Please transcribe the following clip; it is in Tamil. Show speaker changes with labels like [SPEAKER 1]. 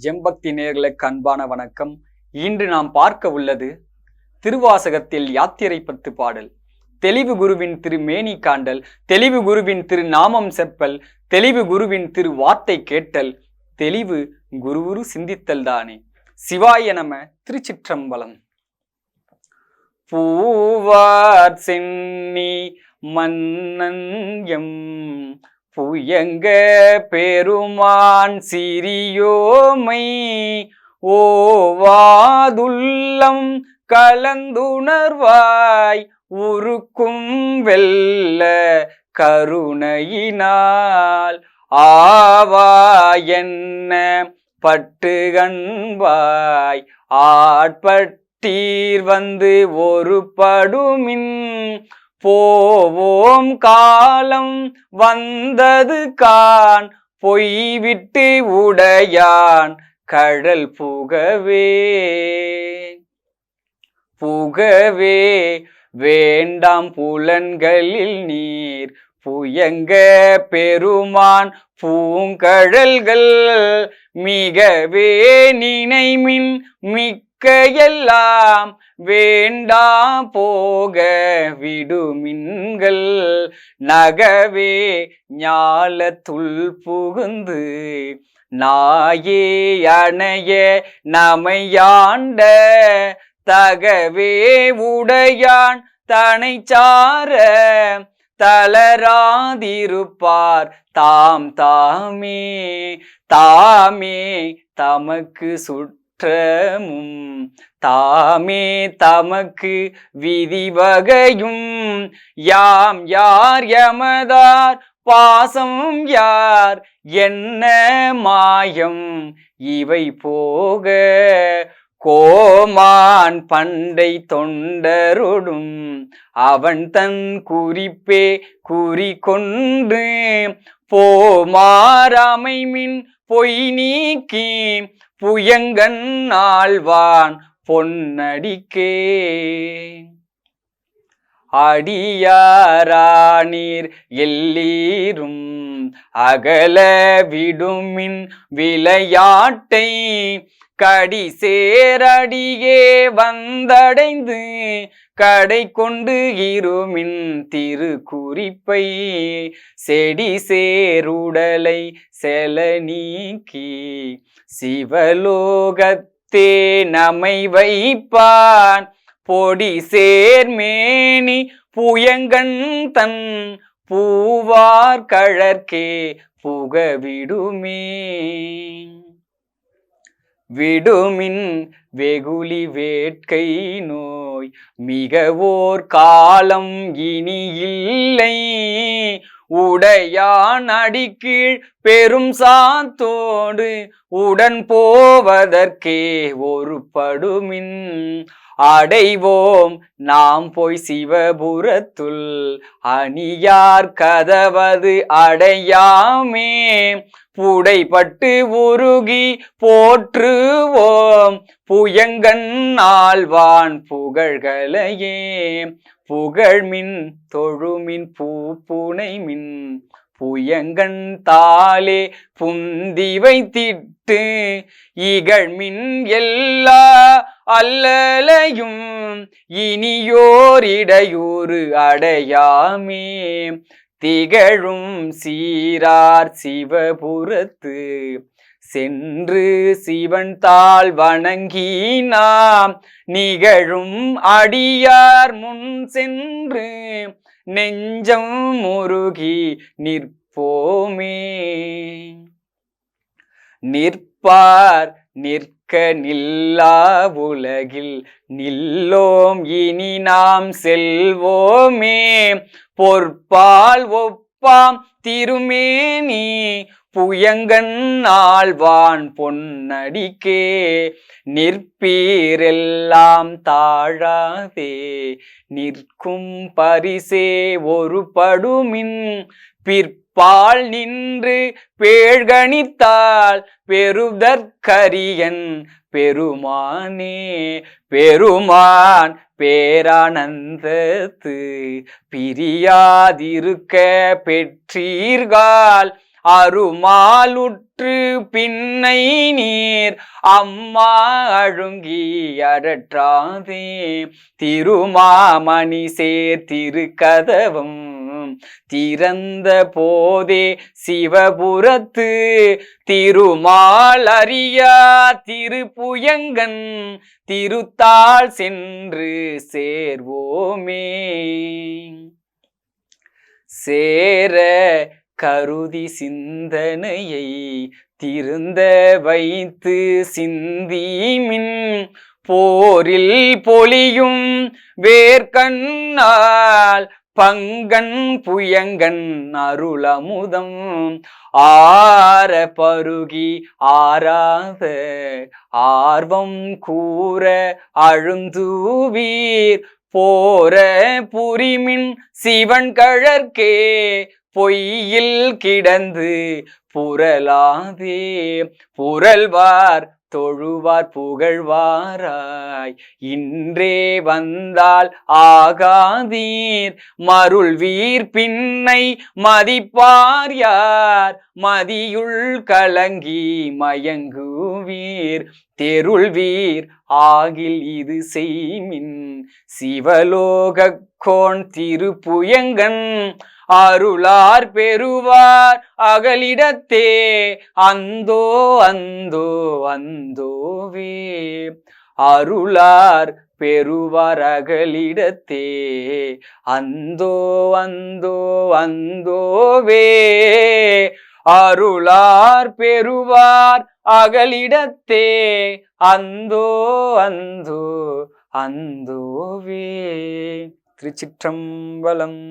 [SPEAKER 1] ஜெம்பக்தி நேயர்களுக்கு அன்பான வணக்கம். இன்று நாம் பார்க்க உள்ளது திருவாசகத்தில் யாத்திரை 10 பாடல். தெளிவு குருவின் திருமேனி காண்டல், தெளிவு குருவின் திரு நாமம் செப்பல், தெளிவு குருவின் திரு வார்த்தை கேட்டல், தெளிவு குருவுரு சிந்தித்தல் தானே. சிவாய நம. திருச்சிற்றம்பலம். பூவார் சென்னி மன்னன் எம் புயங்க பெருமான் சிறியோமை ஓவாதுள்ளம் கலந்துணர்வாய் உருக்கும் வெல்ல கருணையினால் ஆவாயென்ன பட்டுகண்பாய் ஆட்பட்டீர் வந்து ஒரு படுமின் போவோம் காலம் வந்தது கான் பொய்விட்டு உடையான் கடல் புகவே புகவே வேண்டாம் புலன்களில் நீர் புயங்க பெருமான் பூங்கழல்கள் மிகவே நினைமின் மிக்கையெல்லாம் வேண்டா போக விடுமின்கள் நகவே ஞாலத்துள் புகுந்து நாயே அணைய நமையாண்ட தகவே உடையான் தனை சார தளராதிருப்பார் தாம் தாமே தாமே தமக்கு சுற்றமும் தாமே தமக்கு விதிவகையும் யாம் யார் யமதார் பாசம் யார் என்ன மாயம் இவை போக கோமான் பண்டை தொண்டரொடும் அவன் தன் குறிப்பே குறிக்கொண்டு போமாறாமைமின் பொய் நீக்கி புயங்கன் ஆழ்வான் பொன்னடிக்கே அடியாரானீர் எல்லீரும் அகல விடுமின் விளையாட்டை கடி சேரடியே வந்தடைந்து கடை கொண்டு இருமின் திரு குறிப்பை செடி சேருடலை செல நீக்கி சிவலோகத்தே நமை வைப்பான் பொடி சேர்மேனி புயங்கன் தன் பூவார் கழற்கே புகவிடுமே விடுமின் வெகுளி வேட்கை நோய் மிகவோர் காலம் இனி இல்லை உடையான் அடிக்கீழ் பெரும் சாத்தோடு உடன் போவதற்கே ஒரு படுமின் அடைவோம் நாம் போய் சிவபுரத்துள் அணியார் கதவது அடையாமே புடைப்பட்டு உருகி போற்றுவோம் புயங்கன் ஆழ்வான் புகழ்களையே புகழ்மின் தொழுமின் பூப்புனைமின் புயங்கன் தாளே புந்தி வைத்திட்டு இகழ்மின் எல்லா அல்லலையும் இனியோர் இடையூறு அடையாமே திகழும் சீரார் சிவபுரத்து சென்று சிவன் தாள் வணங்கி நாம் நிகழும் அடியார் முன் சென்று நெஞ்சம் முருகி நிற்போமே நிற்பார் நிற்க நில்லா உலகில் நில்லோம் இனி நாம் செல்வோமே பொற்பால் ஒப்பாம் திருமேனி புயங்கன் ஆழ்வான் பொன்னடிக்கே நிற்பீரெல்லாம் தாழாதே நிற்கும் பரிசே ஒரு படுமின் பிற்பால் நின்று பேழ்கணித்தால் பெறுதற்கரியன் பெருமானே பெருமான் பேரானந்தத்து பிரியாதிருக்க பெற்றீர்கால் அருமாலுற்று பின்னை நீர் அம்மா அழுங்கி அடற்றாதே திருமாமணி சேர் திருக்கதவம் திறந்த போதே சிவபுரத்து திருமால் அறியா திருப்புயங்கன் திருத்தாள் சென்று சேர்வோமே. சேர கருதி சிந்தனையை திருந்த வைத்து சிந்திமின் போரில் பொலியும் வேர்க்கண்ணால் பங்கன் புயங்கன் அருளமுதம் ஆர பருகி ஆராத ஆர்வம் கூற அழுந்துவீர் போர புரிமின் சிவன் கழற்கே பொய்யில் கிடந்து புரளாதே புரள்வார் தொழுவார் புகழ்வாராய் இன்றே வந்தால் ஆகாதீர் மருள்வீர் பின்னை மதிப்பார் யார் மதியுள் கலங்கி மயங்குவீர் தெருள்வீர் ஆகில் இது செய்மின் சிவலோகக்கோன் திருப்புயங்கன் அருளார் பெறுவார் அகலிடத்தே அந்தோ அந்தோ அந்தோவே அருளார் பெறுவார் அகலிடத்தே அந்தோ அந்தோ அந்தோவே அருளார் பெறுவார் அகலிடத்தே அந்தோ அந்தோ அந்தோவே. திருச்சிற்றம்பலம்.